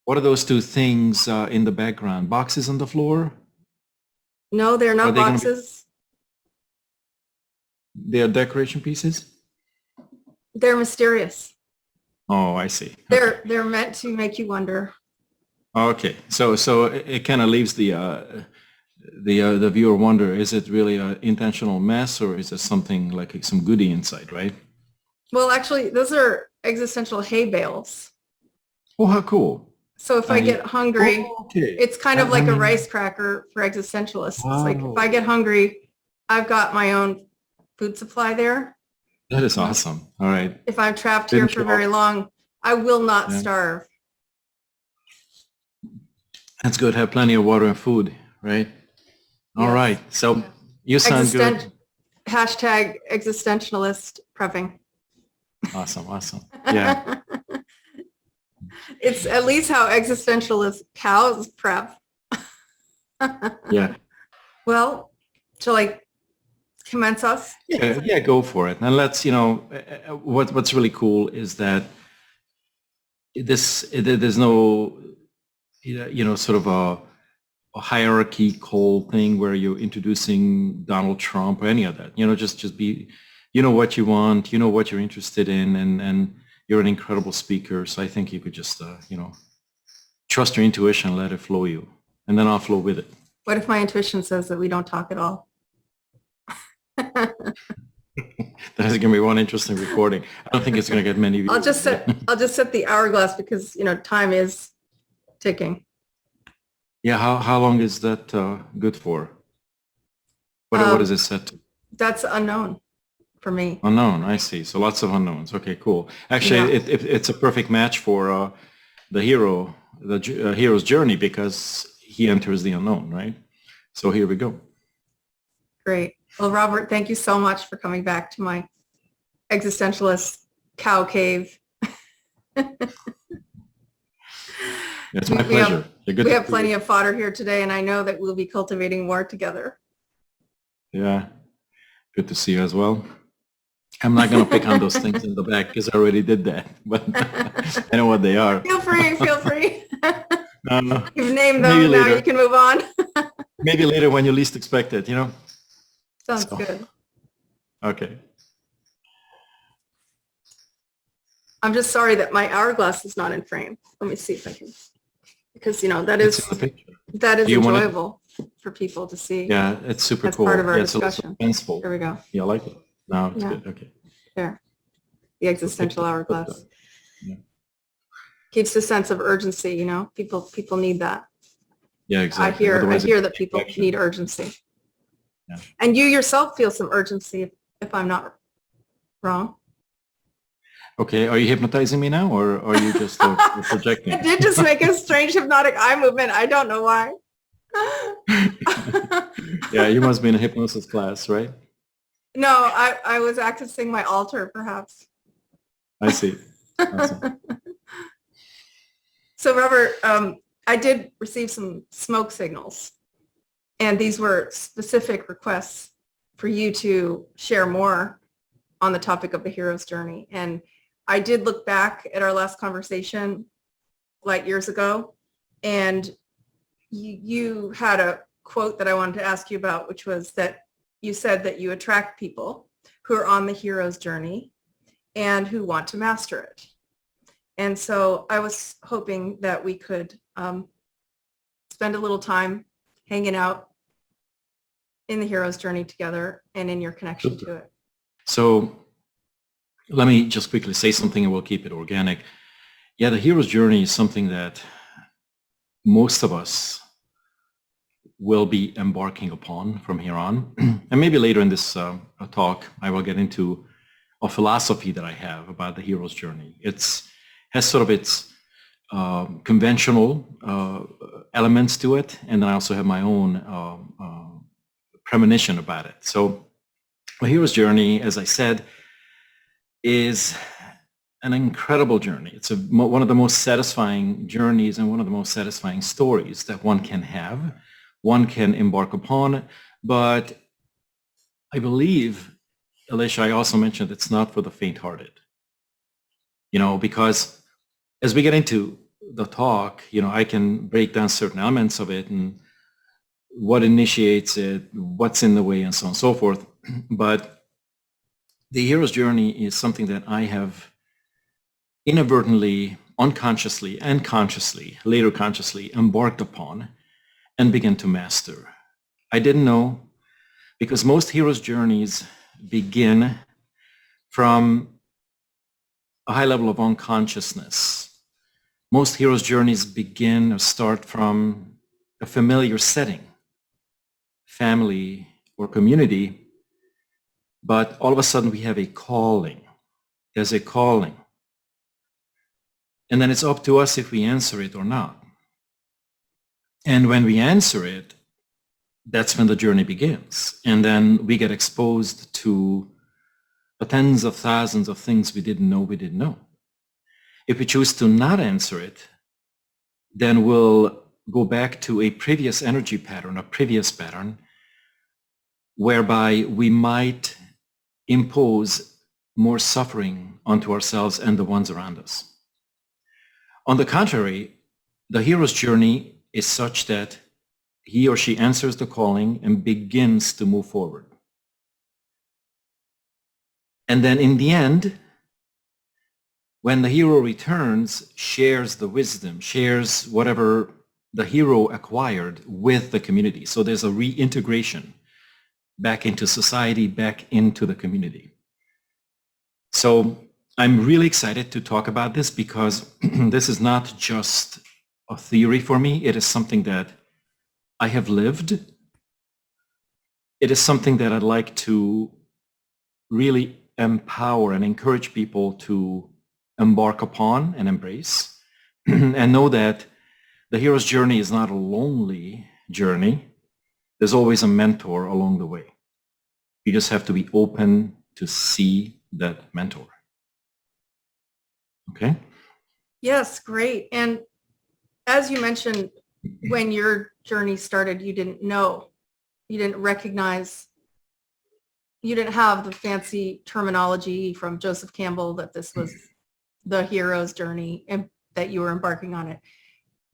What are those two things in the background? Boxes on the floor? No, they're not boxes. They are decoration pieces? They're mysterious. Oh, I see. They're meant to make you wonder. Okay, so it kind of leaves the viewer wonder: is it really an intentional mess, or is it something like some goodie inside, right? Well, actually, those are existential hay bales. Oh, how cool! So if I get hungry, it's kind of like a rice cracker for existentialists. Wow. It's like if I get hungry, I've got my own food supply there. That is awesome. All right. If I'm trapped here for very long, I will not starve. That's good. Have plenty of water and food, right? All right. So you sound good. Hashtag existentialist prepping. Awesome. Yeah. It's at least how existentialist cows prep. Yeah. Well, shall I commence us? Yeah, go for it. And let's, what's really cool is that there's no, sort of a hierarchical thing where you're introducing Donald Trump or any of that. Just be, what you want, what you're interested in, and you're an incredible speaker. So I think you could just, trust your intuition, let it flow you, and then I'll flow with it. What if my intuition says that we don't talk at all? That is going to be one interesting recording. I don't think it's going to get many views. I'll just set the hourglass because, time is ticking. Yeah. How long is that good for? What is it set to? That's unknown for me. Unknown. I see. So lots of unknowns. Okay, cool. Actually, it's a perfect match for the hero, hero's journey, because he enters the unknown, right? So here we go. Great. Well, Robert, thank you so much for coming back to my existentialist cow cave. It's my pleasure. We have plenty of fodder here today, and I know that we'll be cultivating more together. Yeah. Good to see you as well. I'm not going to pick on those things in the back because I already did that, but I know what they are. Feel free. You've named them, now you can move on. Maybe later when you least expect it, Sounds good. Okay. I'm just sorry that my hourglass is not in frame. Let me see if I can, because that is enjoyable for people to see. Yeah, it's super That's cool. Part of our It's discussion. Suspenseful. Here we go. Yeah, I like it. No, it's good. Okay. There. The existential hourglass. Yeah. Keeps the sense of urgency, People need that. Yeah, exactly. I hear that people need urgency. Yeah. And you yourself feel some urgency, if I'm not wrong. Okay, are you hypnotizing me now, or are you just projecting? I did just make a strange hypnotic eye movement. I don't know why. Yeah, you must be in a hypnosis class, right? No, I was accessing my altar, perhaps. I see. Awesome. So, Robert, I did receive some smoke signals, and these were specific requests for you to share more on the topic of the hero's journey. And I did look back at our last conversation light years ago, and you had a quote that I wanted to ask you about, which was that you said that you attract people who are on the hero's journey and who want to master it. And so I was hoping that we could spend a little time hanging out in the hero's journey together and in your connection to it. So let me just quickly say something, and we'll keep it organic. Yeah, the hero's journey is something that most of us will be embarking upon from here on. And maybe later in this talk, I will get into a philosophy that I have about the hero's journey. Has sort of its conventional elements to it, and then I also have my own premonition about it. So the hero's journey, as I said, is an incredible journey. It's one of the most satisfying journeys and one of the most satisfying stories that one can have, one can embark upon. But I believe, Alicia, I also mentioned it's not for the faint-hearted. Because as we get into the talk, I can break down certain elements of it and what initiates it, what's in the way, and so on and so forth. But the hero's journey is something that I have inadvertently, unconsciously, and consciously, later consciously, embarked upon and began to master. I didn't know, because most hero's journeys begin from a high level of unconsciousness. Most hero's journeys begin or start from a familiar setting, family or community, but all of a sudden we have a calling. There's a calling. And then it's up to us if we answer it or not. And when we answer it, that's when the journey begins. And then we get exposed to the tens of thousands of things we didn't know. If we choose to not answer it, then we'll go back to a previous energy pattern, a previous pattern, whereby we might impose more suffering onto ourselves and the ones around us. On the contrary, the hero's journey is such that he or she answers the calling and begins to move forward. And then in the end, when the hero returns, shares the wisdom, shares whatever the hero acquired with the community. So there's a reintegration back into society, back into the community. So I'm really excited to talk about this because this is not just a theory for me. It is something that I have lived. It is something that I'd like to really empower and encourage people to embark upon and embrace and know that the hero's journey is not a lonely journey. There's always a mentor along the way. You just have to be open to see that mentor. Okay? Yes, great. And as you mentioned, when your journey started, you didn't know, you didn't recognize, you didn't have the fancy terminology from Joseph Campbell that this was the hero's journey and that you were embarking on it.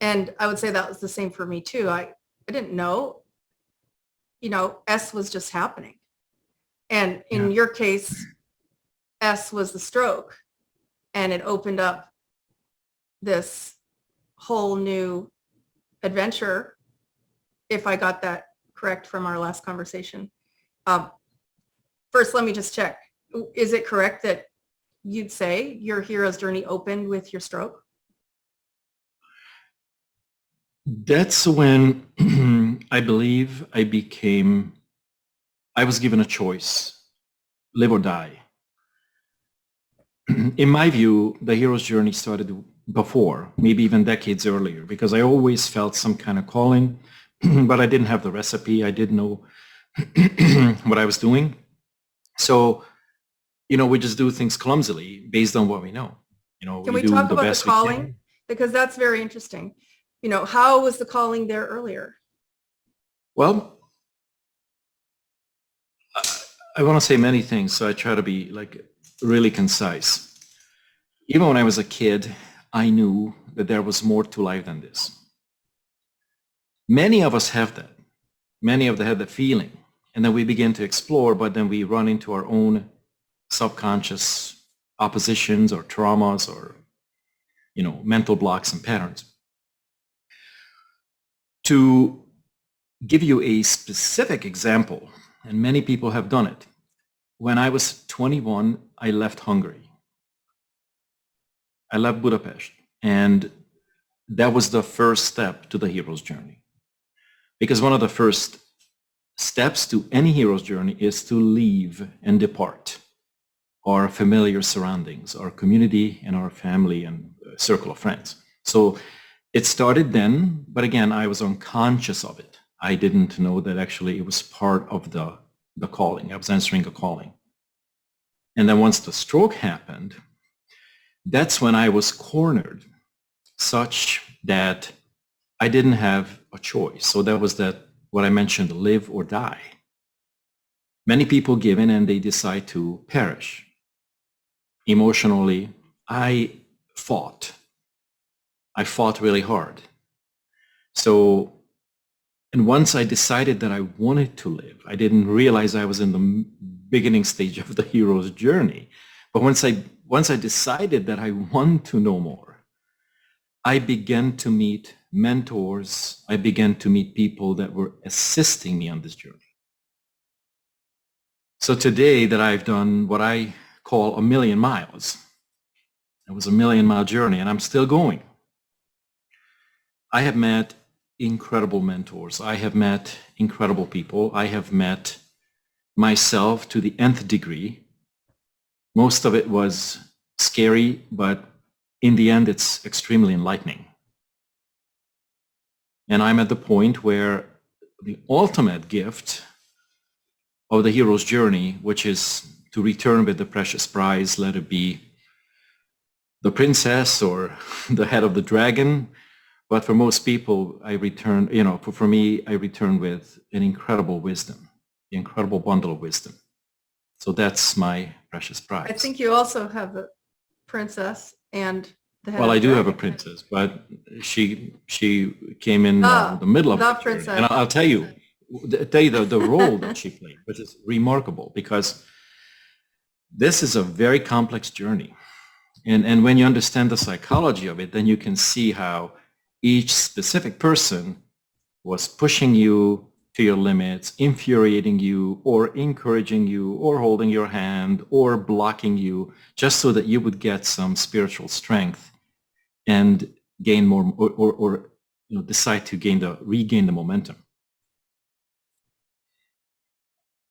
And I would say that was the same for me too. I didn't know, S was just happening. And in your case, S was the stroke, and it opened up this whole new adventure, if I got that correct from our last conversation. First, let me just check. Is it correct that you'd say your hero's journey opened with your stroke? That's when I believe I was given a choice, live or die. In my view, the hero's journey started before, maybe even decades earlier, because I always felt some kind of calling, but I didn't have the recipe. I didn't know what I was doing. So, we just do things clumsily based on what we know. Can we talk about the calling? Because that's very interesting. How was the calling there earlier? Well, I want to say many things, so I try to be really concise. Even when I was a kid, I knew that there was more to life than this. Many of us have that. Many of them have that feeling. And then we begin to explore, but then we run into our own subconscious oppositions or traumas or, mental blocks and patterns. To give you a specific example, and many people have done it, when I was 21, I left Hungary. I left Budapest, and that was the first step to the hero's journey. Because one of the first steps to any hero's journey is to leave and depart our familiar surroundings, our community and our family and circle of friends. So it started then, but again, I was unconscious of it. I didn't know that actually it was part of the calling. I was answering a calling. And then once the stroke happened, that's when I was cornered such that I didn't have a choice. So that was what I mentioned, live or die. Many people give in and they decide to perish. Emotionally, I fought. I fought really hard. So, and once I decided that I wanted to live, I didn't realize I was in the beginning stage of the hero's journey. But once I decided that I want to know more, I began to meet mentors. I began to meet people that were assisting me on this journey. So today that I've done what I call 1,000,000 miles, it was a 1,000,000-mile journey, and I'm still going. I have met incredible mentors. I have met incredible people. I have met myself to the nth degree. Most of it was scary, but in the end, it's extremely enlightening. And I'm at the point where the ultimate gift of the hero's journey, which is to return with the precious prize, let it be the princess or the head of the dragon. But for most people, I return, for me, I return with an incredible wisdom, the incredible bundle of wisdom. So that's my precious prize. I think you also have a princess and the head Well, of I do have a dragon. princess, but she middle of the the journey. princess. And I'll tell you the role that she played, which is remarkable because this is a very complex journey. And when you understand the psychology of it, then you can see how each specific person was pushing you to your limits, infuriating you, or encouraging you, or holding your hand, or blocking you, just so that you would get some spiritual strength and gain more, or decide to regain the momentum.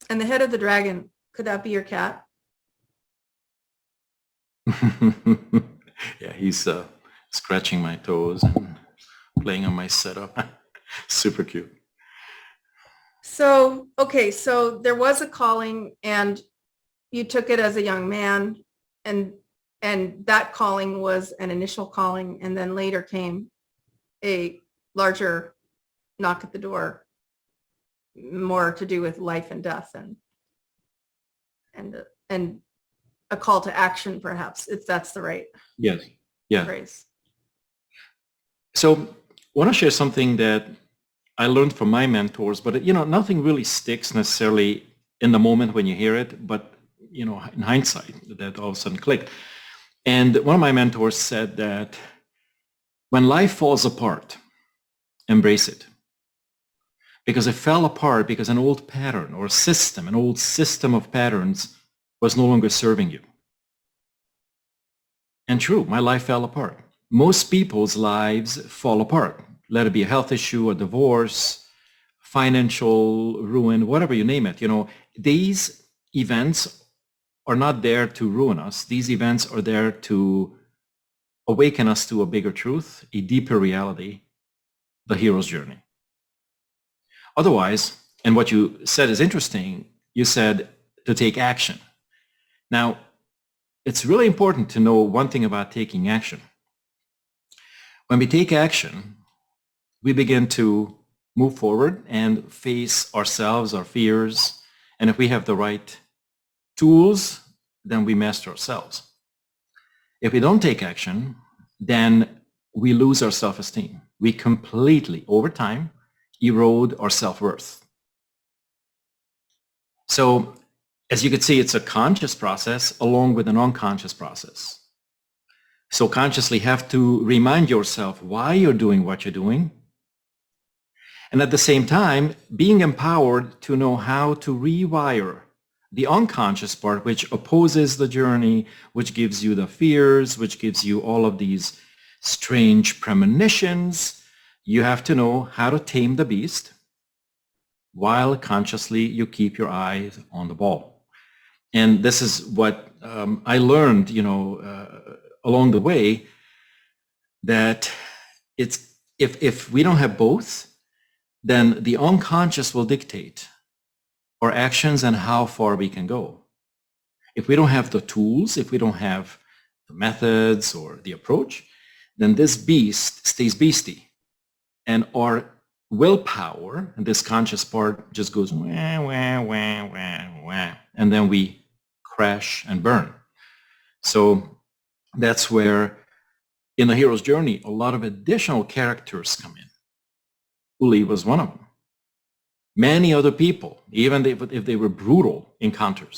And the head of the dragon, could that be your cat? Yeah, he's scratching my toes and playing on my setup. Super cute. So, okay, so there was a calling and you took it as a young man, and that calling was an initial calling, and then later came a larger knock at the door, more to do with life and death and a call to action, perhaps, if that's the right phrase. So I want to share something that I learned from my mentors, but nothing really sticks necessarily in the moment when you hear it, but in hindsight, that all of a sudden clicked. And one of my mentors said that when life falls apart, embrace it. Because it fell apart because an old pattern or system, an old system of patterns was no longer serving you. And true, my life fell apart. Most people's lives fall apart. Let it be a health issue, a divorce, financial ruin, whatever you name it. These events are not there to ruin us. These events are there to awaken us to a bigger truth, a deeper reality, the hero's journey. Otherwise, and what you said is interesting, you said to take action. Now, it's really important to know one thing about taking action. When we take action, we begin to move forward and face ourselves, our fears, and if we have the right tools, then we master ourselves. If we don't take action, then we lose our self-esteem. We completely, over time, erode our self-worth. So, as you can see, it's a conscious process along with an unconscious process. So consciously have to remind yourself why you're doing what you're doing. And at the same time, being empowered to know how to rewire the unconscious part, which opposes the journey, which gives you the fears, which gives you all of these strange premonitions. You have to know how to tame the beast while consciously you keep your eyes on the ball. And this is what I learned, along the way, that it's if we don't have both, then the unconscious will dictate our actions and how far we can go. If we don't have the tools, if we don't have the methods or the approach, then this beast stays beastie. And our willpower, and this conscious part, just goes wah, wah, wah, wah, wah, and then we crash and burn. So that's where in the hero's journey, a lot of additional characters come in. Uli was one of them. Many other people, even if they were brutal encounters,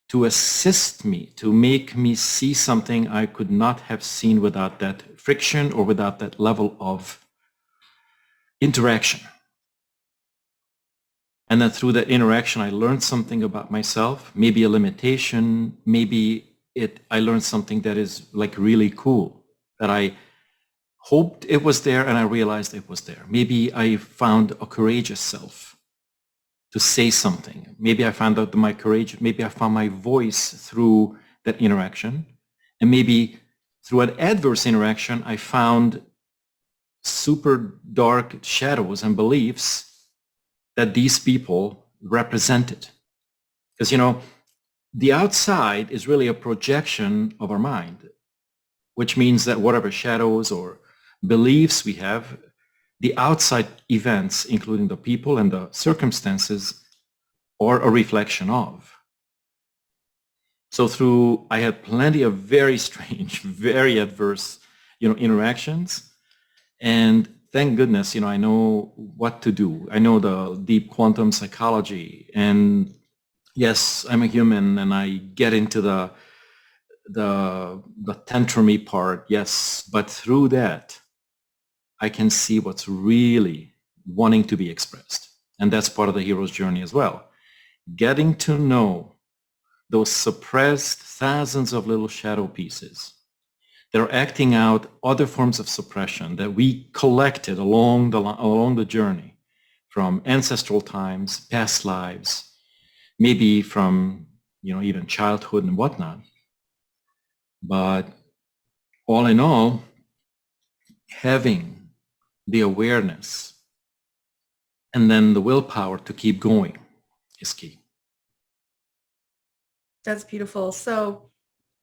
to assist me, to make me see something I could not have seen without that friction or without that level of interaction. And then through that interaction, I learned something about myself, maybe a limitation, maybe I learned something that is like really cool, that I hoped it was there and I realized it was there. Maybe I found a courageous self to say something. Maybe I found out maybe I found my voice through that interaction. And maybe through an adverse interaction, I found super dark shadows and beliefs that these people represented. Because, the outside is really a projection of our mind, which means that whatever shadows or beliefs we have, the outside events, including the people and the circumstances, are a reflection of. So I had plenty of very strange, very adverse, interactions. And thank goodness, I know what to do. I know the deep quantum psychology. And yes, I'm a human and I get into the tantrum-y part, yes. But through that, I can see what's really wanting to be expressed. And that's part of the hero's journey as well. Getting to know those suppressed thousands of little shadow pieces that are acting out other forms of suppression that we collected along the journey from ancestral times, past lives, maybe from, even childhood and whatnot. But all in all, having the awareness and then the willpower to keep going is key. That's beautiful. So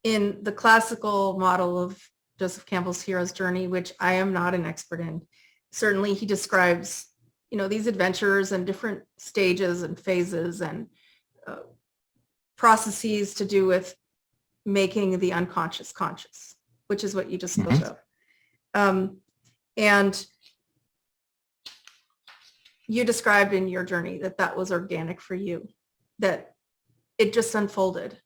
in the classical model of Joseph Campbell's hero's journey, which I am not an expert in, certainly he describes, these adventures and different stages and phases and processes to do with making the unconscious conscious, which is what you just spoke of. And you described in your journey that was organic for you, that it just unfolded.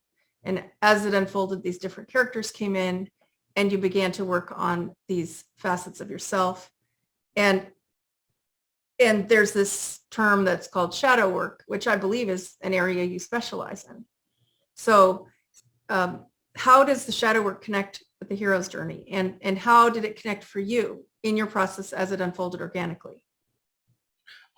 And as it unfolded, these different characters came in and you began to work on these facets of yourself. And there's this term that's called shadow work, which I believe is an area you specialize in. So how does the shadow work connect with the hero's journey? And how did it connect for you in your process as it unfolded organically?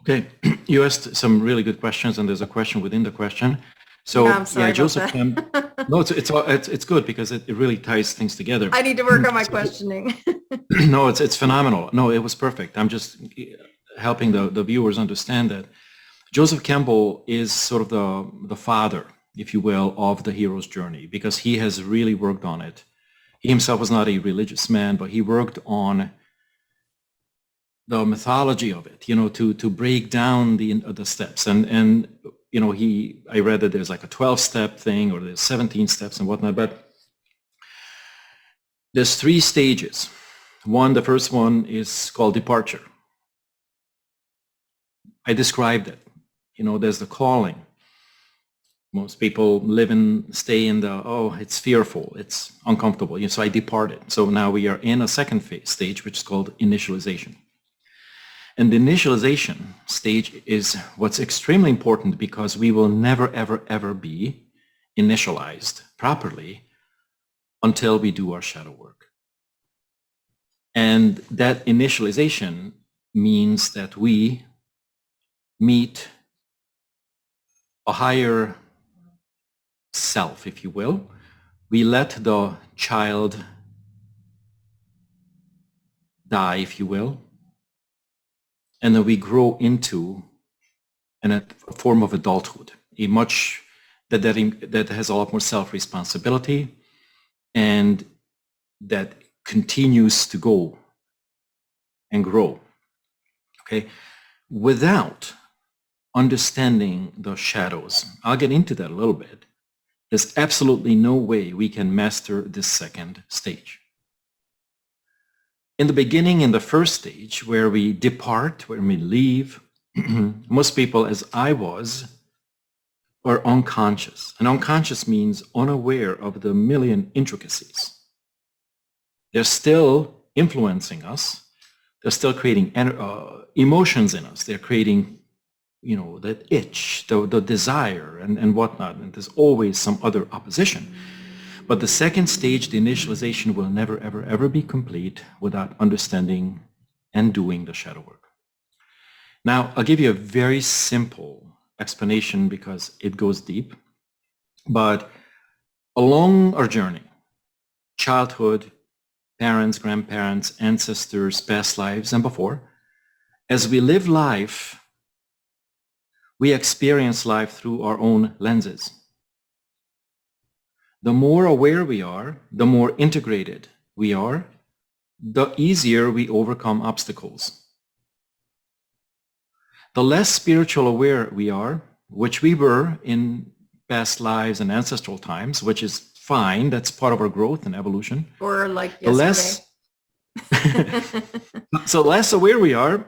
Okay, you asked some really good questions, and there's a question within the question. So yeah, I'm sorry Joseph Campbell. No, it's good because it really ties things together. I need to work on my questioning. No, it's phenomenal. No, it was perfect. I'm just helping the viewers understand that Joseph Campbell is sort of the father, if you will, of the hero's journey, because he has really worked on it. He himself was not a religious man, but he worked on the mythology of it, to break down the steps. And I read that there's like a 12-step thing, or there's 17 steps and whatnot, but there's 3 stages. The first one is called departure. I described it. There's the calling. Most people stay in it's fearful, it's uncomfortable. So I departed. So now we are in a second stage, which is called initialization. And the initialization stage is what's extremely important, because we will never, ever, ever be initialized properly until we do our shadow work. And that initialization means that we meet a higher self, if you will. We let the child die, if you will. And then we grow into a form of adulthood, that has a lot more self-responsibility, and that continues to go and grow. Okay, without understanding the shadows, I'll get into that a little bit. There's absolutely no way we can master this second stage. In the beginning, in the first stage, where we depart, where we leave, most people, as I was, are unconscious. And unconscious means unaware of the million intricacies. They're still influencing us. They're still creating emotions in us. They're creating, that itch, the desire and whatnot. And there's always some other opposition. But the second stage, the initialization, will never, ever, ever be complete without understanding and doing the shadow work. Now, I'll give you a very simple explanation because it goes deep. But along our journey, childhood, parents, grandparents, ancestors, past lives, and before, as we live life, we experience life through our own lenses. The more aware we are, the more integrated we are, the easier we overcome obstacles. The less spiritual aware we are, which we were in past lives and ancestral times, which is fine, that's part of our growth and evolution. Or like yesterday. So less aware we are,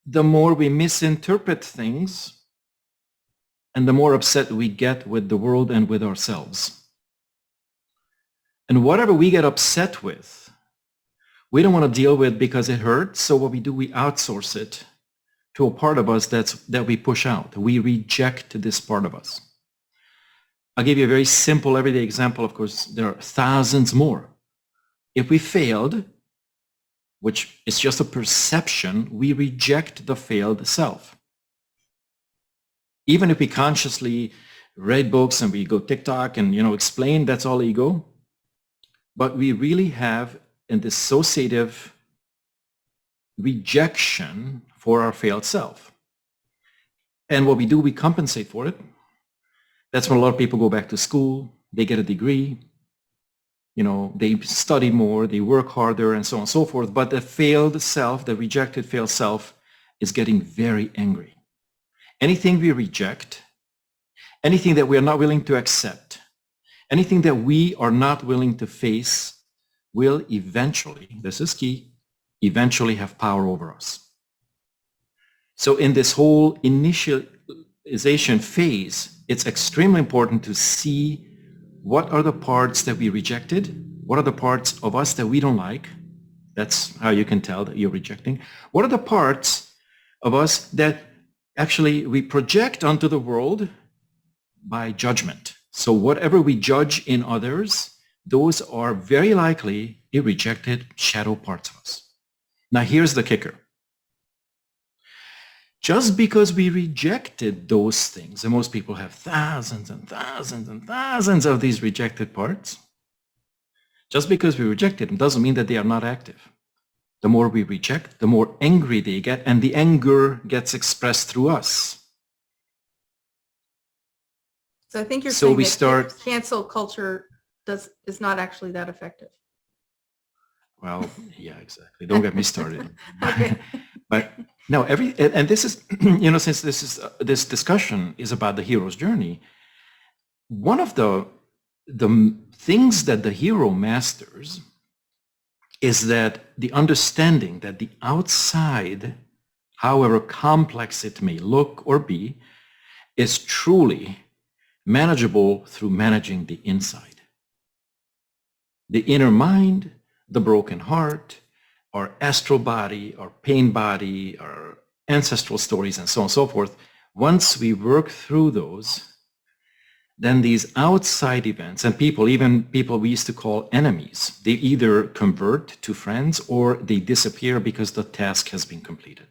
the more we misinterpret things and the more upset we get with the world and with ourselves. And whatever we get upset with, we don't want to deal with because it hurts. So what we do, we outsource it to a part of us that we push out. We reject this part of us. I'll give you a very simple everyday example. Of course, there are thousands more. If we failed, which is just a perception, we reject the failed self. Even if we consciously read books and we go TikTok and explain, that's all ego. But we really have a dissociative rejection for our failed self. And what we do, we compensate for it. That's when a lot of people go back to school, they get a degree, they study more, they work harder, and so on and so forth. But the failed self, the rejected failed self, is getting very angry. Anything we reject, anything that we are not willing to accept, anything that we are not willing to face will eventually, this is key, eventually have power over us. So in this whole initialization phase, it's extremely important to see what are the parts that we rejected, what are the parts of us that we don't like. That's how you can tell that you're rejecting. What are the parts of us that actually we project onto the world by judgment? So whatever we judge in others, those are very likely the rejected shadow parts of us. Now here's the kicker. Just because we rejected those things, and most people have thousands and thousands and thousands of these rejected parts, just because we rejected them doesn't mean that they are not active. The more we reject, the more angry they get, and the anger gets expressed through us. So I think you're So saying we that start, cancel culture is not actually that effective. well, yeah, exactly. Don't get me started. Okay. But no, and this is, since this discussion is about the hero's journey, one of the things that the hero masters is that the understanding that the outside, however complex it may look or be, is truly manageable through managing the inside. The inner mind, the broken heart, our astral body, our pain body, our ancestral stories, and so on and so forth. Once we work through those, then these outside events and even people we used to call enemies, they either convert to friends or they disappear because the task has been completed.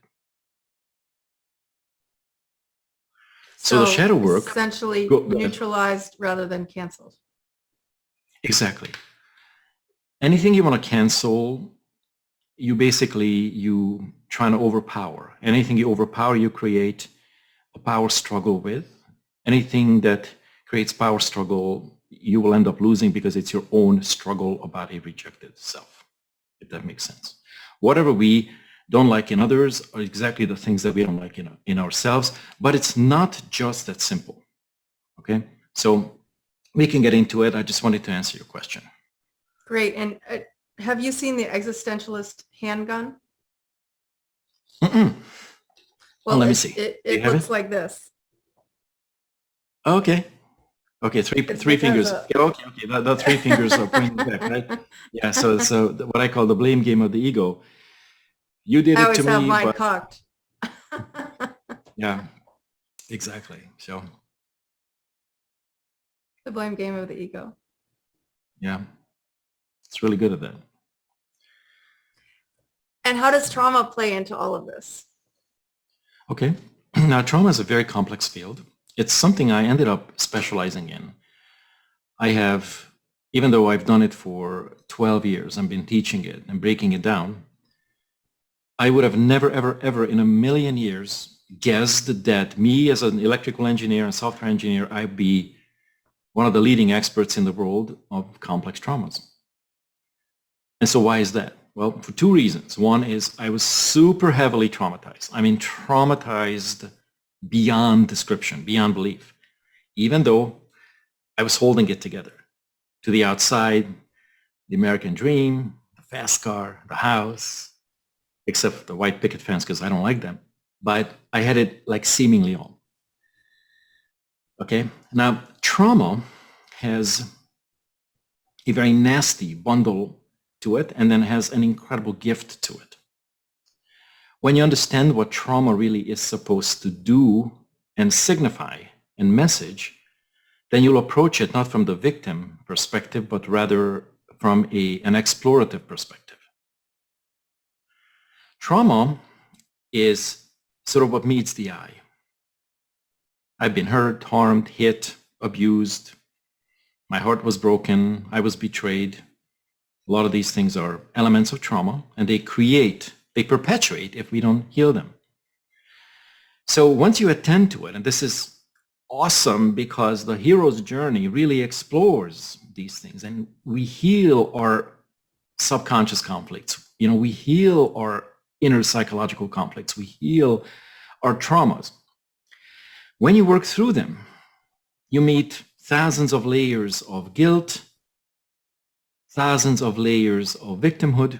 So the shadow work essentially neutralized rather than canceled. Exactly. Anything you want to cancel, you trying to overpower. Anything you overpower, you create a power struggle with. Anything that creates power struggle, you will end up losing because it's your own struggle about a rejected self, if that makes sense. Whatever we don't like in others are exactly the things that we don't like in ourselves, but it's not just that simple, okay? So we can get into it. I just wanted to answer your question. Great. And have you seen the existentialist handgun? Mm-mm. Well, let me see. It looks like this. Okay. Okay, three fingers. Okay. The three fingers are pointing back, right? Yeah. So what I call the blame game of the ego. You did I it always to have me, mine but cocked. yeah, exactly. So The blame game of the ego. yeah, it's really good at that. And how does trauma play into all of this? Okay. Now, trauma is a very complex field. It's something I ended up specializing in. I have, even though I've done it for 12 years, I've been teaching it and breaking it down. I would have never, ever, ever in a million years guessed that me as an electrical engineer and software engineer, I'd be one of the leading experts in the world of complex traumas. And so why is that? Well, for two reasons. One is I was super heavily traumatized. I mean, traumatized beyond description, beyond belief, even though I was holding it together. To the outside, the American dream, the fast car, the house, except for the white picket fence because I don't like them. But I had it like seemingly all. Okay. Now, trauma has a very nasty bundle to it and then has an incredible gift to it. When you understand what trauma really is supposed to do and signify and message, then you'll approach it not from the victim perspective, but rather from an explorative perspective. Trauma is sort of what meets the eye. I've been hurt, harmed, hit, abused. My heart was broken. I was betrayed. A lot of these things are elements of trauma, and they perpetuate if we don't heal them. So once you attend to it, and this is awesome because the hero's journey really explores these things, and we heal our subconscious conflicts. We heal our inner psychological conflicts. We heal our traumas. When you work through them, you meet thousands of layers of guilt, thousands of layers of victimhood,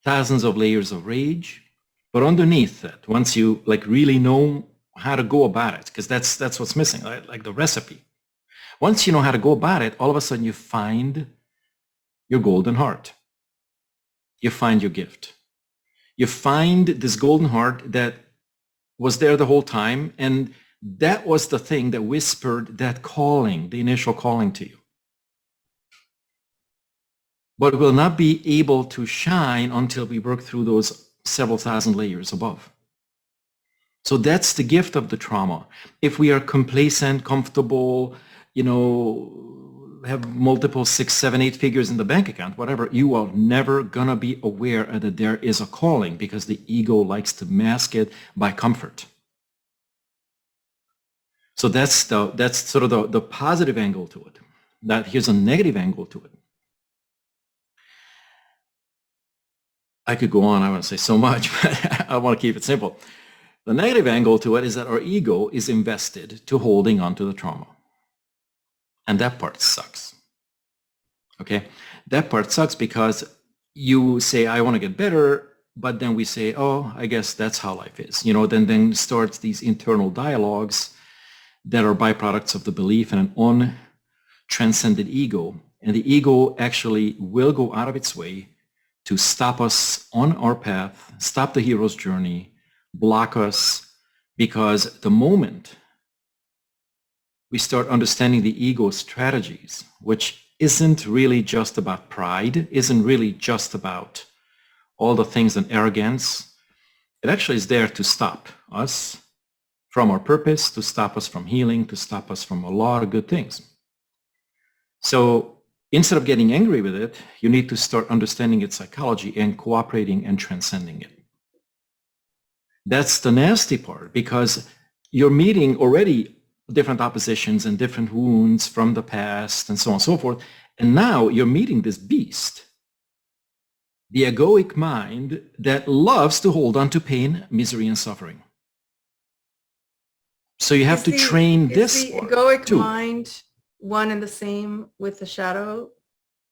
thousands of layers of rage. But underneath that, once you really know how to go about it, because that's what's missing, right? Like the recipe. Once you know how to go about it, all of a sudden you find your golden heart. You find your gift. You find this golden heart that was there the whole time, and that was the thing that whispered that calling, the initial calling to you. But will not be able to shine until we work through those several thousand layers above. So that's the gift of the trauma. If we are complacent, comfortable, have multiple 6, 7, 8 figures in the bank account, whatever, you are never gonna be aware that there is a calling because the ego likes to mask it by comfort. So that's sort of the positive angle to it. That here's a negative angle to it. I could go on, I want to say so much, but I want to keep it simple. The negative angle to it is that our ego is invested to holding on to the trauma. And that part sucks. Okay? That part sucks because you say, I want to get better, but then we say, oh, I guess that's how life is. Then starts these internal dialogues that are byproducts of the belief in an untranscended ego. And the ego actually will go out of its way to stop us on our path, stop the hero's journey, block us, because the moment we start understanding the ego's strategies, which isn't really just about pride, isn't really just about all the things and arrogance, it actually is there to stop us from our purpose, to stop us from healing, to stop us from a lot of good things. So instead of getting angry with it, you need to start understanding its psychology and cooperating and transcending it. That's the nasty part because you're meeting already different oppositions and different wounds from the past and so on and so forth. And now you're meeting this beast, the egoic mind that loves to hold on to pain, misery, and suffering. So you have to train this part. Is the egoic mind one and the same with the shadow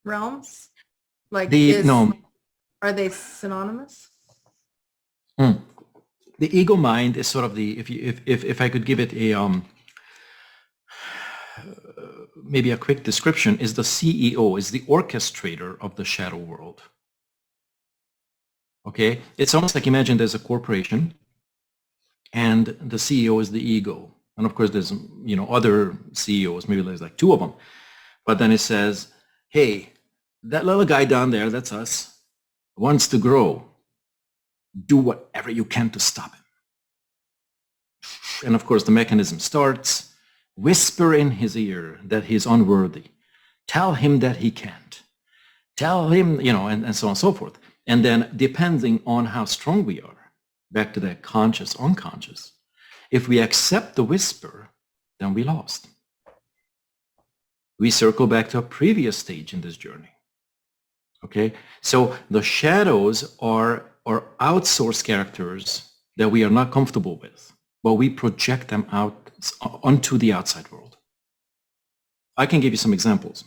realms? Like, No. are they synonymous? The ego mind is sort of the, if I could give it a maybe a quick description, is the CEO, is the orchestrator of the shadow world. Okay, it's almost like, imagine there's a corporation and the CEO is the ego, and of course there's other CEOs, maybe there's like two of them, but then it says, hey, that little guy down there, that's us, wants to grow. Do whatever you can to stop him. And of course the mechanism starts. Whisper in his ear that he's unworthy. Tell him that he can't. Tell him, and so on and so forth. And then depending on how strong we are, back to that conscious, unconscious, if we accept the whisper, then we lost. We circle back to a previous stage in this journey. Okay, so the shadows are outsourced characters that we are not comfortable with, but we project them out onto the outside world. I can give you some examples.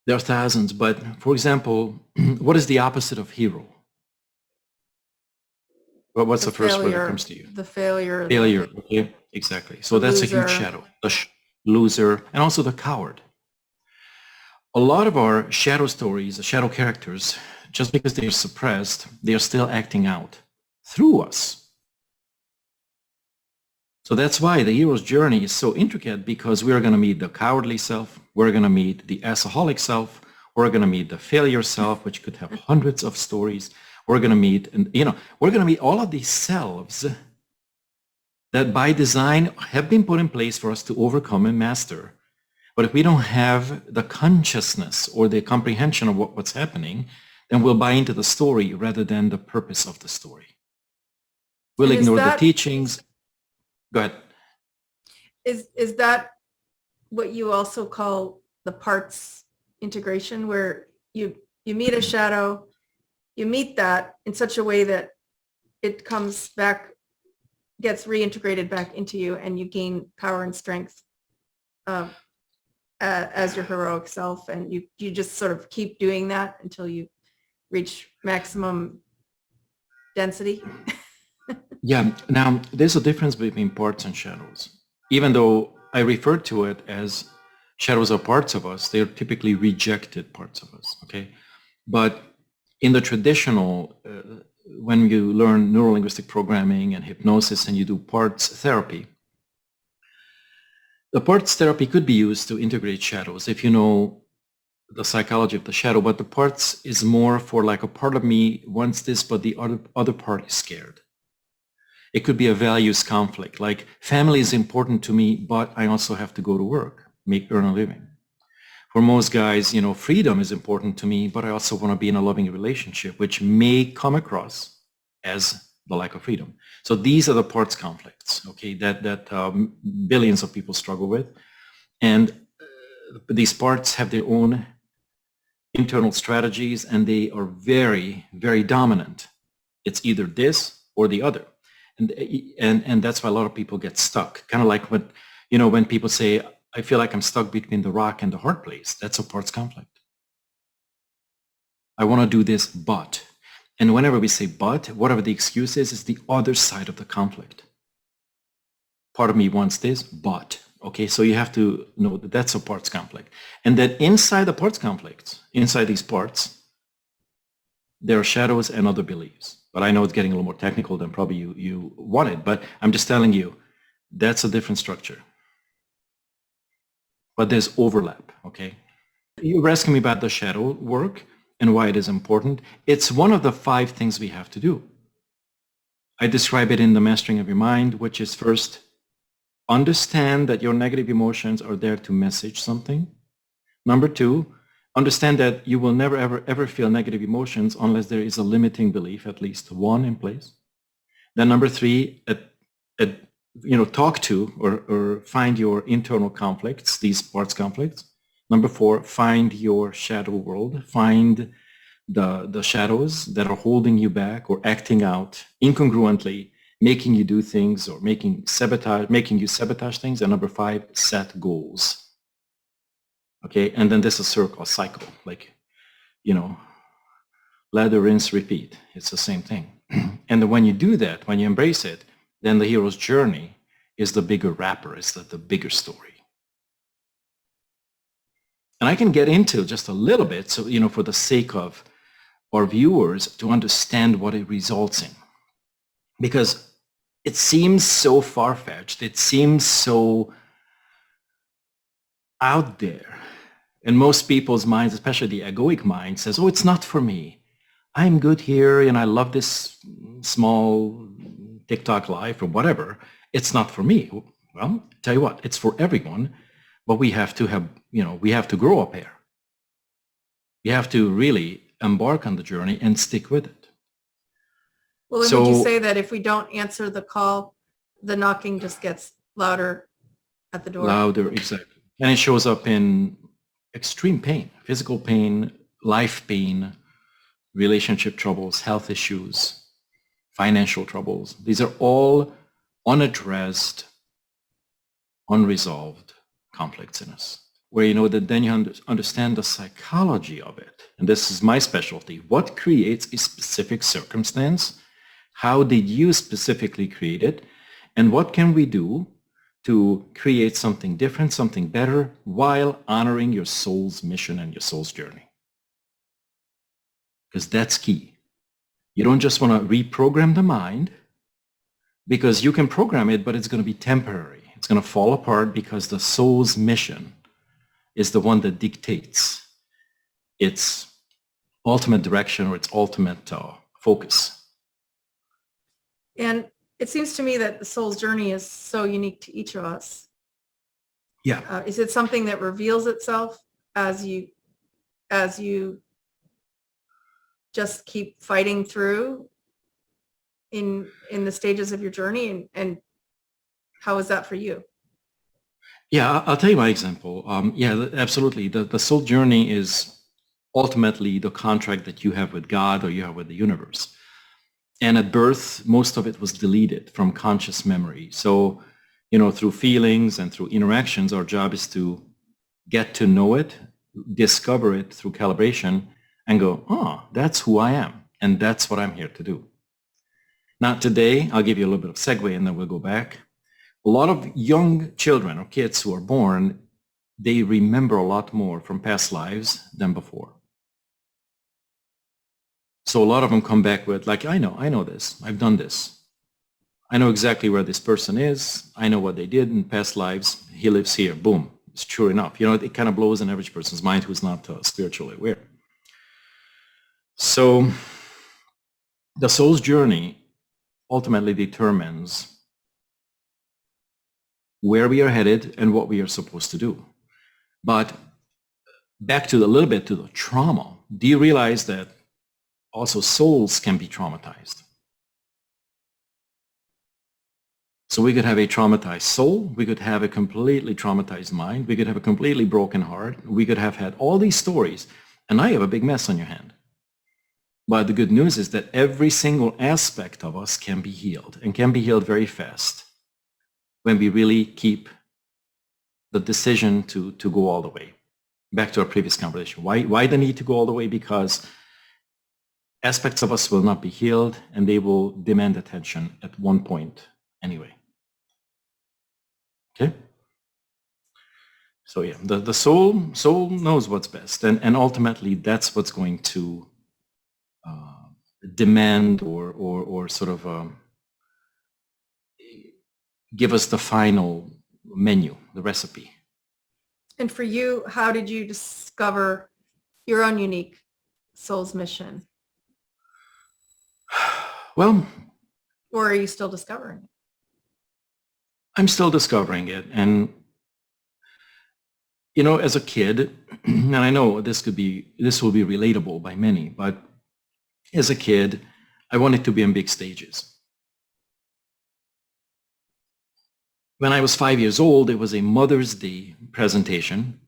There are thousands, but for example, what is the opposite of hero? Well, what's the first word that comes to you? The failure. Failure, okay, exactly. So that's a huge shadow. The loser, and also the coward. A lot of our shadow stories, the shadow characters, just because they are suppressed, they are still acting out through us. So that's why the hero's journey is so intricate, because we're going to meet the cowardly self, we're going to meet the assholic self, we're going to meet the failure self, which could have hundreds of stories. We're going to meet, we're going to meet all of these selves that by design have been put in place for us to overcome and master. But if we don't have the consciousness or the comprehension of what's happening, then we'll buy into the story rather than the purpose of the story. We'll ignore the teachings. Go ahead. Is that what you also call the parts integration, where you meet a shadow, you meet that in such a way that it comes back, gets reintegrated back into you, and you gain power and strength as your heroic self, and you just sort of keep doing that until you reach maximum density? Yeah. Now, there's a difference between parts and shadows. Even though I refer to it as shadows are parts of us, they're typically rejected parts of us, okay? But in the traditional, when you learn neuro-linguistic programming and hypnosis and you do parts therapy, the parts therapy could be used to integrate shadows if you know the psychology of the shadow, but the parts is more for like a part of me wants this, but the other part is scared. It could be a values conflict, like family is important to me, but I also have to go to work, earn a living. For most guys, freedom is important to me, but I also want to be in a loving relationship, which may come across as the lack of freedom. So these are the parts conflicts, okay, that billions of people struggle with. And these parts have their own internal strategies, and they are very, very dominant. It's either this or the other. And that's why a lot of people get stuck. Kind of like when people say, I feel like I'm stuck between the rock and the hard place. That's a parts conflict. I want to do this, but. And whenever we say but, whatever the excuse is the other side of the conflict. Part of me wants this, but. Okay, so you have to know that that's a parts conflict. And that inside the parts conflicts, inside these parts, there are shadows and other beliefs. But I know it's getting a little more technical than probably you wanted, but I'm just telling you, that's a different structure. But there's overlap, okay? You were asking me about the shadow work and why it is important. It's one of the 5 things we have to do. I describe it in the Mastering of Your Mind, which is first, understand that your negative emotions are there to message something. Number 2, understand that you will never, ever feel negative emotions unless there is a limiting belief, at least one in place. Then number 3, talk to or find your internal conflicts, these parts conflicts. Number 4, find your shadow world. Find the shadows that are holding you back or acting out incongruently, making you do things or making you sabotage things. And number 5, set goals. Okay, and then this is a cycle, like, lather, rinse, repeat. It's the same thing. And then when you do that, when you embrace it, then the hero's journey is the bigger wrapper, is the bigger story. And I can get into just a little bit, so, for the sake of our viewers to understand what it results in. Because it seems so far-fetched, it seems so out there. And most people's minds, especially the egoic mind, says, oh, it's not for me. I'm good here and I love this small TikTok life or whatever. It's not for me. Well, tell you what, it's for everyone, but we have to grow up here. You have to really embark on the journey and stick with it. Well, and would you say that if we don't answer the call, the knocking just gets louder at the door? Louder, exactly. And it shows up in extreme pain, physical pain, life pain, relationship troubles, health issues, financial troubles. These are all unaddressed, unresolved conflicts in us, where that then you understand the psychology of it. And this is my specialty. What creates a specific circumstance? How did you specifically create it? And what can we do to create something different, something better, while honoring your soul's mission and your soul's journey? Because that's key. You don't just want to reprogram the mind, because you can program it, but it's going to be temporary. It's going to fall apart because the soul's mission is the one that dictates its ultimate direction or its ultimate focus. And it seems to me that the soul's journey is so unique to each of us. Yeah. Is it something that reveals itself as you just keep fighting through in the stages of your journey? And how is that for you? Yeah, I'll tell you my example. Yeah, absolutely. The soul journey is ultimately the contract that you have with God or you have with the universe. And at birth, most of it was deleted from conscious memory. So, through feelings and through interactions, our job is to get to know it, discover it through calibration, and go, oh, that's who I am. And that's what I'm here to do. Now, today, I'll give you a little bit of segue and then we'll go back. A lot of young children or kids who are born, they remember a lot more from past lives than before. So a lot of them come back with, like, I know this. I've done this. I know exactly where this person is. I know what they did in past lives. He lives here. Boom. It's true enough. It kind of blows an average person's mind who's not spiritually aware. So the soul's journey ultimately determines where we are headed and what we are supposed to do. But back to a little bit to the trauma. Do you realize that also souls can be traumatized? So we could have a traumatized soul, we could have a completely traumatized mind, we could have a completely broken heart, we could have had all these stories, and now you have a big mess on your hand. But the good news is that every single aspect of us can be healed, and can be healed very fast when we really keep the decision to go all the way. Back to our previous conversation. Why the need to go all the way? Because aspects of us will not be healed, and they will demand attention at one point anyway. Okay? So yeah, the soul knows what's best, and ultimately that's what's going to demand or sort of give us the final menu, the recipe. And for you, how did you discover your own unique soul's mission? Well, or are you still discovering it? I'm still discovering it. And, as a kid, and I know this will be relatable by many, but as a kid, I wanted to be on big stages. When I was 5 years old, it was a Mother's Day presentation.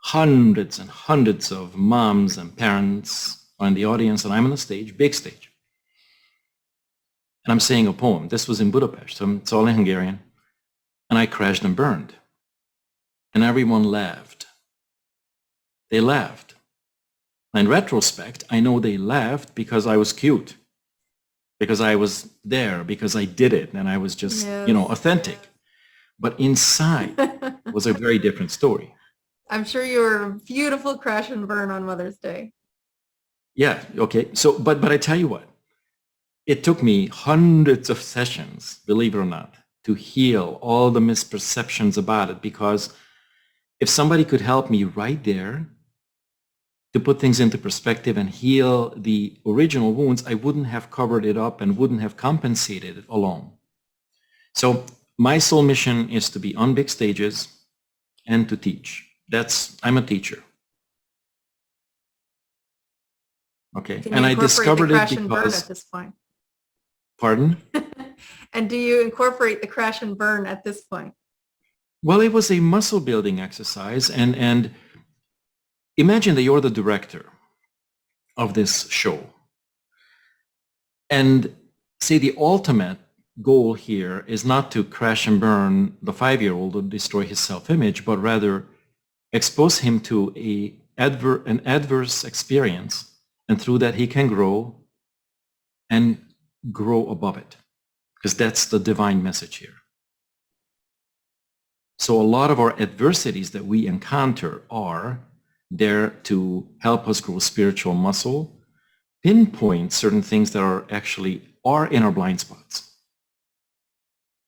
Hundreds and hundreds of moms and parents are in the audience, and I'm on the stage, big stage. And I'm saying a poem. This was in Budapest, so it's all in Hungarian. And I crashed and burned. and everyone laughed. They laughed. In retrospect, I know they laughed because I was cute, because I was there, because I did it, and I was just, authentic. But inside was a very different story. I'm sure you were a beautiful crash and burn on Mother's Day. Yeah, okay. So, but I tell you what, it took me hundreds of sessions, believe it or not, to heal all the misperceptions about it, because if somebody could help me right there to put things into perspective and heal the original wounds, I wouldn't have covered it up and wouldn't have compensated it alone. So my soul mission is to be on big stages and to teach. I'm a teacher. Okay. Can and you I discovered the crash it and burn because, at this point? Pardon? And do you incorporate the crash and burn at this point? Well, it was a muscle building exercise, and imagine that you're the director of this show. And say the ultimate goal here is not to crash and burn the 5-year-old or destroy his self-image, but rather expose him to an adverse experience, and through that he can grow and grow above it, because that's the divine message here. So a lot of our adversities that we encounter are there to help us grow spiritual muscle, pinpoint certain things that are in our blind spots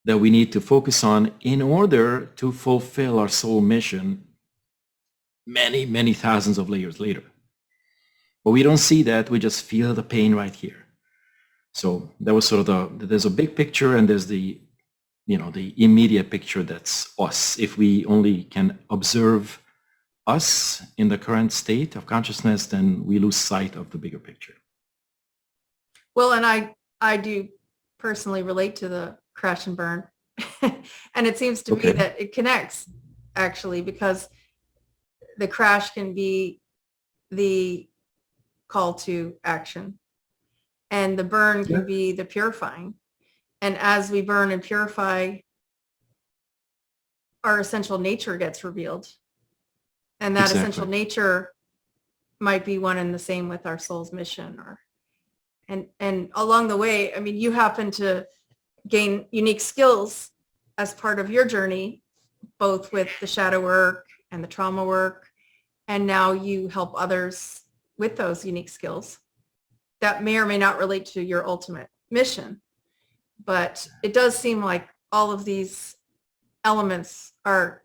that we need to focus on in order to fulfill our soul mission many, many thousands of layers later. But we don't see that. We just feel the pain right here. So that was sort of there's a big picture, and there's the immediate picture, that's us. If we only can observe us in the current state of consciousness, then we lose sight of the bigger picture. Well, and I do personally relate to the crash and burn. And it seems to me that it connects, actually, because the crash can be the call to action, and the burn can be the purifying. And as we burn and purify, our essential nature gets revealed. And that essential nature might be one and the same with our soul's mission. And along the way, I mean, you happen to gain unique skills as part of your journey, both with the shadow work and the trauma work. And now you help others with those unique skills that may or may not relate to your ultimate mission. But it does seem like all of these elements are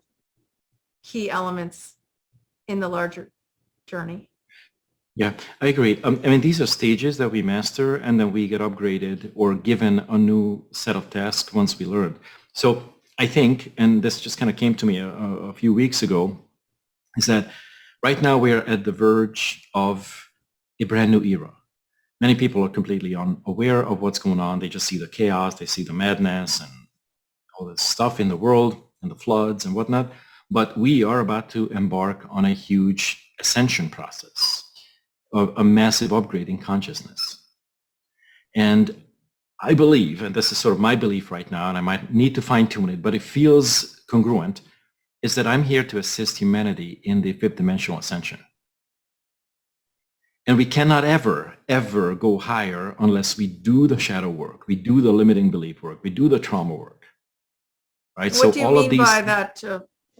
key elements in the larger journey. Yeah, I agree. I mean, these are stages that we master, and then we get upgraded or given a new set of tasks once we learn. So I think, and this just kind of came to me a few weeks ago, is that right now we're at the verge of a brand new era. Many people are completely unaware of what's going on. They just see the chaos, they see the madness and all this stuff in the world and the floods and whatnot. But we are about to embark on a huge ascension process, of a massive upgrade in consciousness. And I believe, and this is sort of my belief right now, and I might need to fine tune it, but it feels congruent, is that I'm here to assist humanity in the 5th dimensional ascension. And we cannot ever go higher unless we do the shadow work, we do the limiting belief work, we do the trauma work. Right? What do you mean by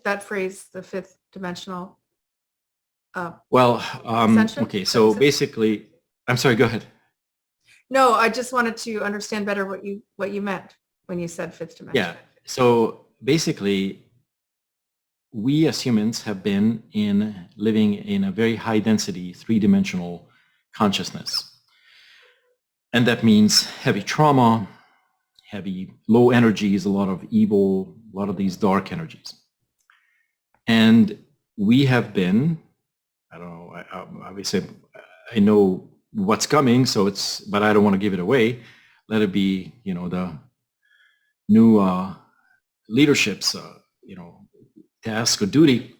that phrase, the 5th dimensional? Okay, so basically, I'm sorry, go ahead. No, I just wanted to understand better what you meant when you said 5th dimension. Yeah, so basically, we as humans have been living in a very high density 3-dimensional consciousness. And that means heavy trauma, heavy low energies, a lot of evil, a lot of these dark energies. And we have been, I don't know, obviously I know what's coming, but I don't want to give it away. Let it be, the new leadership's, task or duty.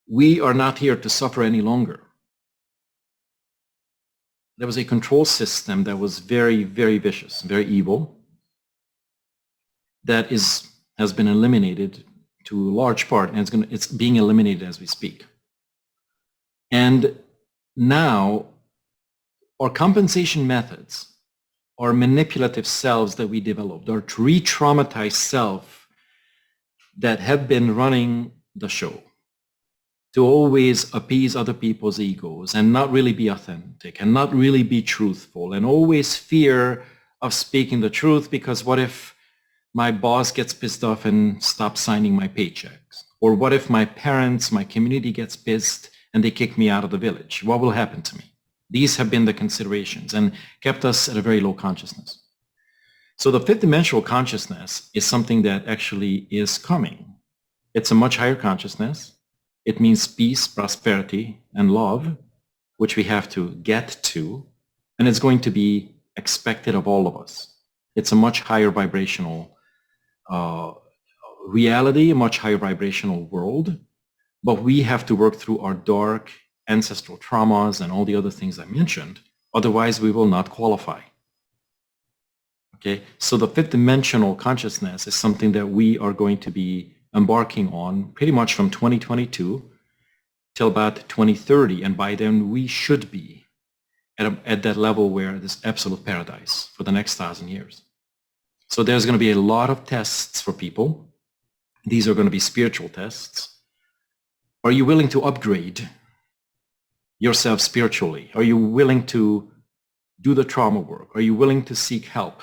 We are not here to suffer any longer. There was a control system that was very, very vicious, very evil, that has been eliminated to a large part, and it's being eliminated as we speak. And now our compensation methods, our manipulative selves that we developed, our re-traumatized self that have been running the show to always appease other people's egos and not really be authentic and not really be truthful and always fear of speaking the truth, because what if my boss gets pissed off and stops signing my paychecks? Or what if my parents, my community gets pissed and they kick me out of the village? What will happen to me? These have been the considerations and kept us at a very low consciousness. So the fifth dimensional consciousness is something that actually is coming. It's a much higher consciousness. It means peace, prosperity, and love, which we have to get to, and it's going to be expected of all of us. It's a much higher vibrational reality, a much higher vibrational world, but we have to work through our dark ancestral traumas and all the other things I mentioned. Otherwise, we will not qualify. Okay, so the fifth dimensional consciousness is something that we are going to be embarking on pretty much from 2022 till about 2030, and by then we should be at that level where this absolute paradise for the next 1,000 years. So there's going to be a lot of tests for people. These are going to be spiritual tests. Are you willing to upgrade yourself spiritually? Are you willing to do the trauma work? Are you willing to seek help?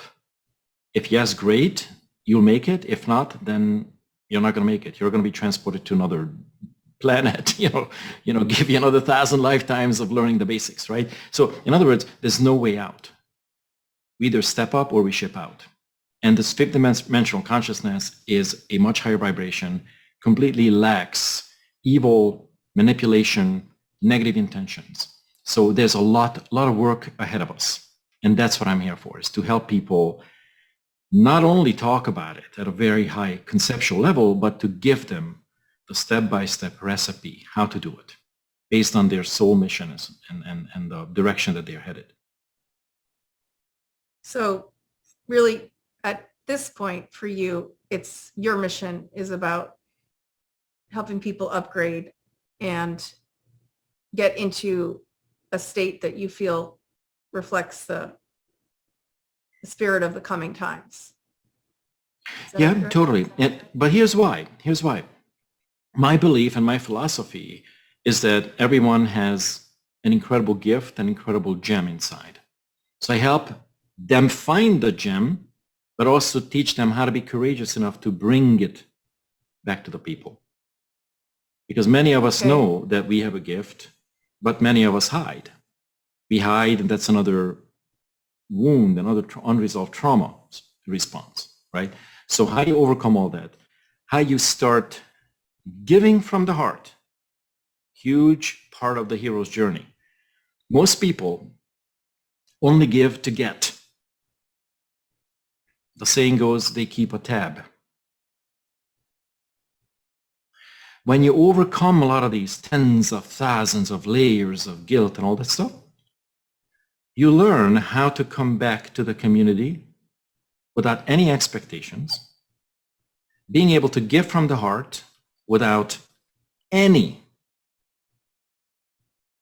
If yes, great, you'll make it. If not, then you're not going to make it. You're going to be transported to another planet, give you another 1,000 lifetimes of learning the basics, right? So in other words, there's no way out. We either step up or we ship out. And this fifth dimensional consciousness is a much higher vibration, completely lacks evil, manipulation, negative intentions. So there's a lot of work ahead of us. And that's what I'm here for, is to help people not only talk about it at a very high conceptual level, but to give them the step-by-step recipe how to do it based on their soul mission and the direction that they're headed. So really, at this point for you, it's your mission is about helping people upgrade and get into a state that you feel reflects the spirit of the coming times. Yeah, totally. But here's why. My belief and my philosophy is that everyone has an incredible gift, an incredible gem inside. So I help them find the gem, but also teach them how to be courageous enough to bring it back to the people. Because many of us know that we have a gift, but many of us hide. We hide, and that's another wound, another unresolved trauma response, right? So how do you overcome all that? How you start giving from the heart, huge part of the hero's journey. Most people only give to get. The saying goes, they keep a tab. When you overcome a lot of these tens of thousands of layers of guilt and all that stuff, you learn how to come back to the community without any expectations, being able to give from the heart without any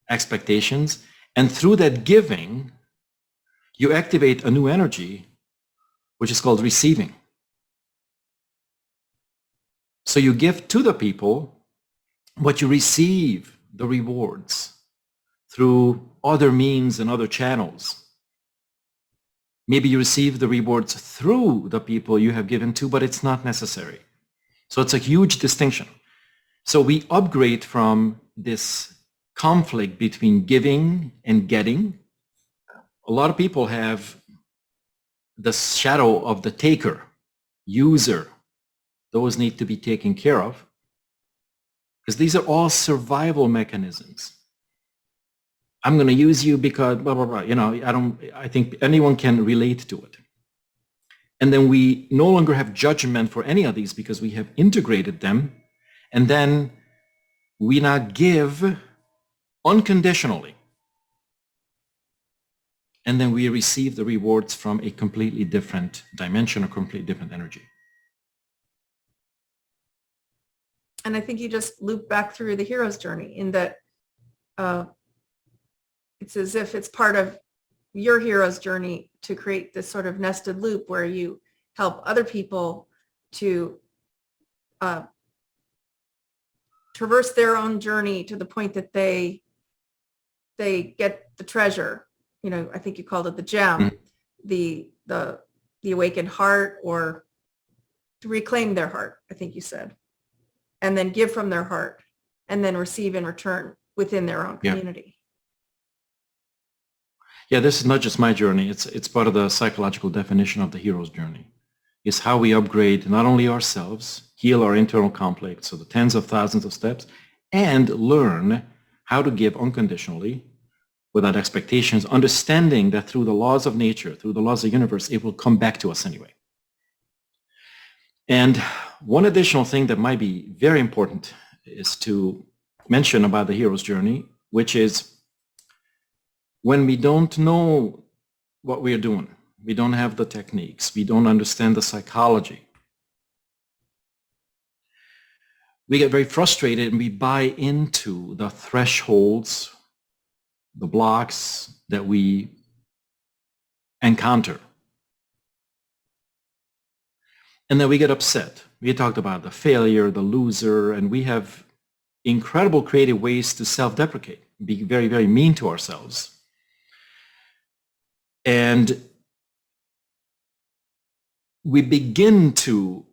expectations. And through that giving, you activate a new energy, which is called receiving. So you give to the people, but you receive the rewards through other means and other channels. Maybe you receive the rewards through the people you have given to, but it's not necessary. So it's a huge distinction. So we upgrade from this conflict between giving and getting. A lot of people have the shadow of the taker, user. Those need to be taken care of, because these are all survival mechanisms. I'm going to use you because blah, blah, blah. I think anyone can relate to it. And then we no longer have judgment for any of these because we have integrated them. And then we now give unconditionally. And then we receive the rewards from a completely different dimension, a completely different energy. And I think you just loop back through the hero's journey in that it's as if it's part of your hero's journey to create this sort of nested loop where you help other people to traverse their own journey to the point that they get the treasure. You know, I think you called it the gem, the awakened heart, or to reclaim their heart, I think you said, and then give from their heart and then receive in return within their own community. Yeah, this is not just my journey. It's part of the psychological definition of the hero's journey. It's how we upgrade not only ourselves, heal our internal conflicts, so the tens of thousands of steps, and learn how to give unconditionally without expectations, understanding that through the laws of nature, through the laws of the universe, it will come back to us anyway. And one additional thing that might be very important is to mention about the hero's journey, which is when we don't know what we're doing, we don't have the techniques, we don't understand the psychology, we get very frustrated and we buy into the thresholds, the blocks that we encounter. And then we get upset. We talked about the failure, the loser, and we have incredible creative ways to self-deprecate, be very, very mean to ourselves. And we begin to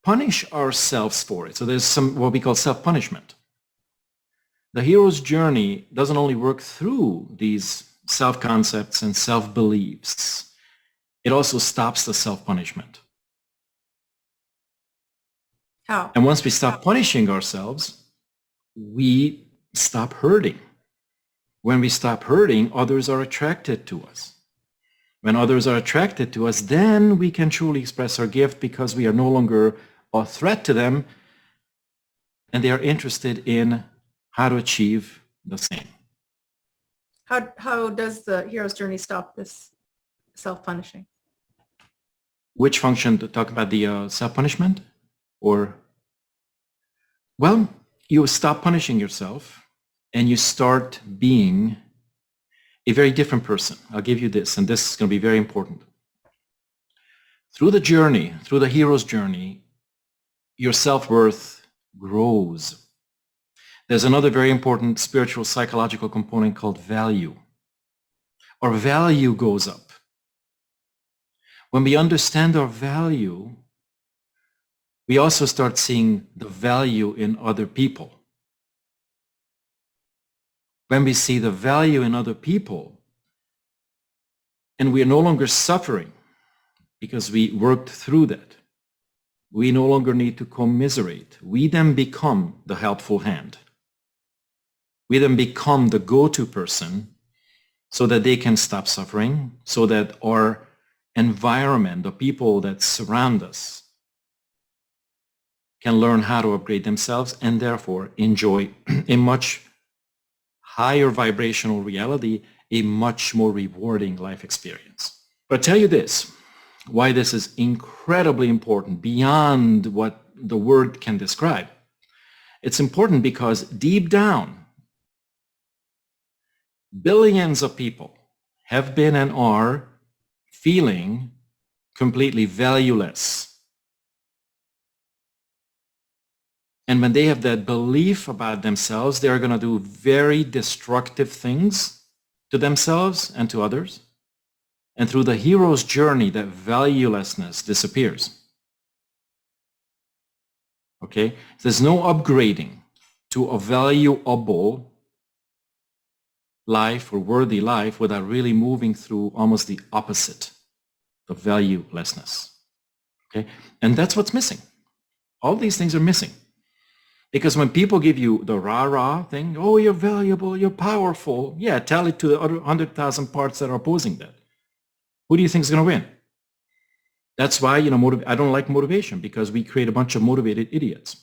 punish ourselves for it. So there's some what we call self-punishment. The hero's journey doesn't only work through these self-concepts and self-beliefs, it also stops the self-punishment. How? And once we stop punishing ourselves, we stop hurting. When we stop hurting, others are attracted to us. When others are attracted to us, then we can truly express our gift because we are no longer a threat to them and they are interested in how to achieve the same. How does the hero's journey stop this self-punishing? Which function to talk about, the self-punishment? Or, well, you stop punishing yourself and you start being a very different person. I'll give you this, and this is going to be very important. Through the journey, through the hero's journey, your self-worth grows. There's another very important spiritual psychological component called value. Our value goes up. When we understand our value, we also start seeing the value in other people. When we see the value in other people, and we are no longer suffering because we worked through that, we no longer need to commiserate. We then become the helpful hand. We then become the go-to person so that they can stop suffering, so that our environment, the people that surround us, can learn how to upgrade themselves and therefore enjoy a much higher vibrational reality, a much more rewarding life experience. But I tell you this, why this is incredibly important beyond what the word can describe. It's important because deep down, billions of people have been and are feeling completely valueless. And when they have that belief about themselves, they're going to do very destructive things to themselves and to others. And through the hero's journey, that valuelessness disappears. Okay? There's no upgrading to a valuable life or worthy life without really moving through almost the opposite, the valuelessness. Okay? And that's what's missing. All these things are missing. Because when people give you the rah-rah thing, oh, you're valuable, you're powerful, yeah, tell it to the other 100,000 parts that are opposing that. Who do you think is going to win? That's why, I don't like motivation, because we create a bunch of motivated idiots.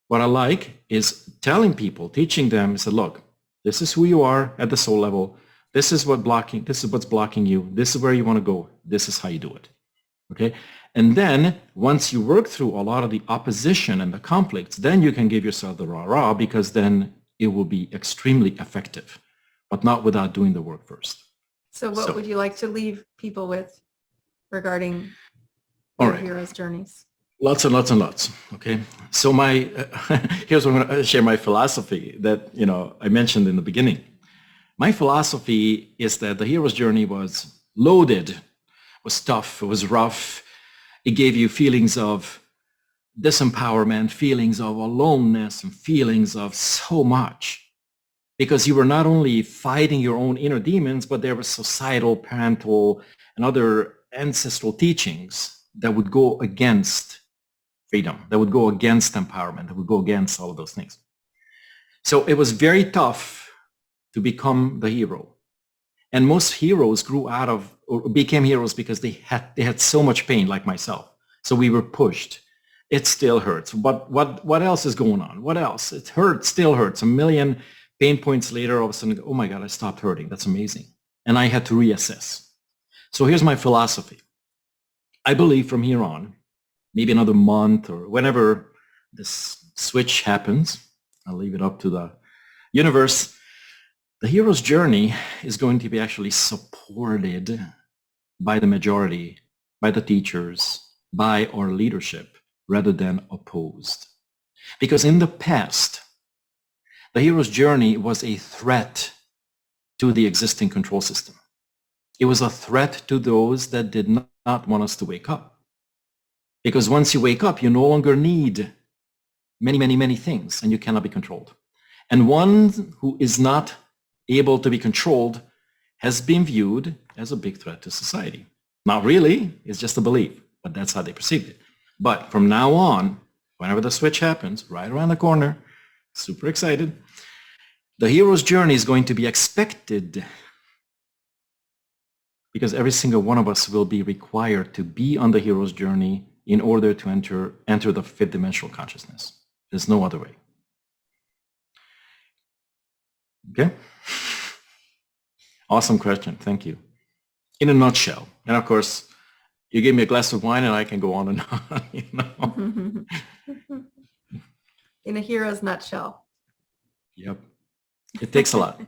What I like is telling people, teaching them, say, look, this is who you are at the soul level. This is what's blocking you. This is where you want to go. This is how you do it. Okay? And then once you work through a lot of the opposition and the conflicts, then you can give yourself the rah-rah, because then it will be extremely effective, but not without doing the work first. So what would you like to leave people with regarding All your right. hero's journeys? Lots and lots and lots. Okay. So here's what I'm going to share my philosophy that, I mentioned in the beginning. My philosophy is that the hero's journey was loaded, was tough, it was rough. It gave you feelings of disempowerment, feelings of aloneness, and feelings of so much, because you were not only fighting your own inner demons, but there were societal, parental, and other ancestral teachings that would go against freedom, that would go against empowerment, that would go against all of those things. So it was very tough to become the hero. And most heroes grew out of, or became heroes because they had so much pain, like myself. So we were pushed. It still hurts. But what else is going on? What else? It hurts, still hurts. A million pain points later, all of a sudden, oh my God, I stopped hurting. That's amazing. And I had to reassess. So here's my philosophy. I believe from here on, maybe another month or whenever this switch happens, I'll leave it up to the universe. The hero's journey is going to be actually supported by the majority, by the teachers, by our leadership, rather than opposed. Because in the past, the hero's journey was a threat to the existing control system. It was a threat to those that did not want us to wake up. Because once you wake up, you no longer need many, many, many things, and you cannot be controlled. And one who is not able to be controlled has been viewed as a big threat to society. Not really, it's just a belief, but that's how they perceived it. But from now on, whenever the switch happens, right around the corner, super excited, the hero's journey is going to be expected, because every single one of us will be required to be on the hero's journey in order to enter the fifth dimensional consciousness. There's no other way. Okay? Awesome question. Thank you. In a nutshell. And of course, you give me a glass of wine and I can go on and on, In a hero's nutshell. Yep. It takes a lot.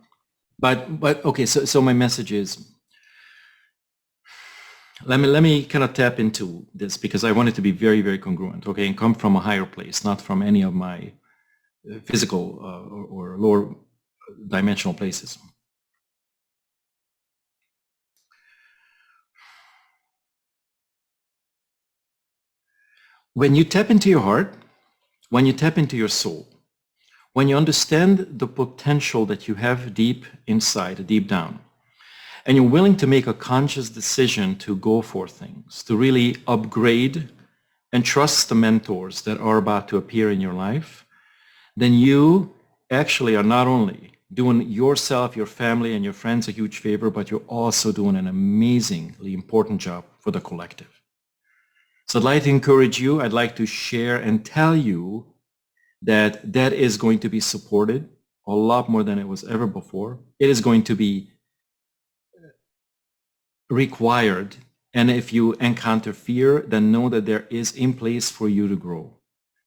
But okay, so my message is, let me kind of tap into this, because I want it to be very, very congruent, okay, and come from a higher place, not from any of my physical or lower dimensional places. When you tap into your heart, when you tap into your soul, when you understand the potential that you have deep inside, deep down, and you're willing to make a conscious decision to go for things, to really upgrade and trust the mentors that are about to appear in your life, then you actually are not only doing yourself, your family, and your friends a huge favor, but you're also doing an amazingly important job for the collective. So I'd like to encourage you, I'd like to share and tell you that that is going to be supported a lot more than it was ever before. It is going to be required. And if you encounter fear, then know that there is in place for you to grow.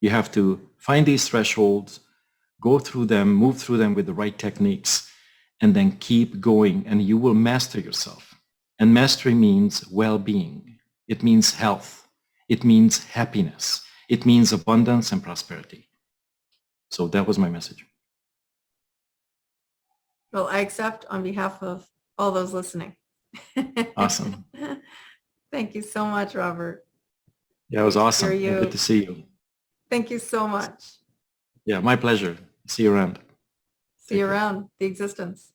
You have to find these thresholds, go through them, move through them with the right techniques, and then keep going, and you will master yourself. And mastery means well-being. It means health. It means happiness. It means abundance and prosperity. So that was my message. Well, I accept on behalf of all those listening. Awesome. Thank you so much, Robert. Yeah, it was awesome. Hear you. Good to see you. Thank you so much. Yeah, my pleasure. See you around. See you around the existence.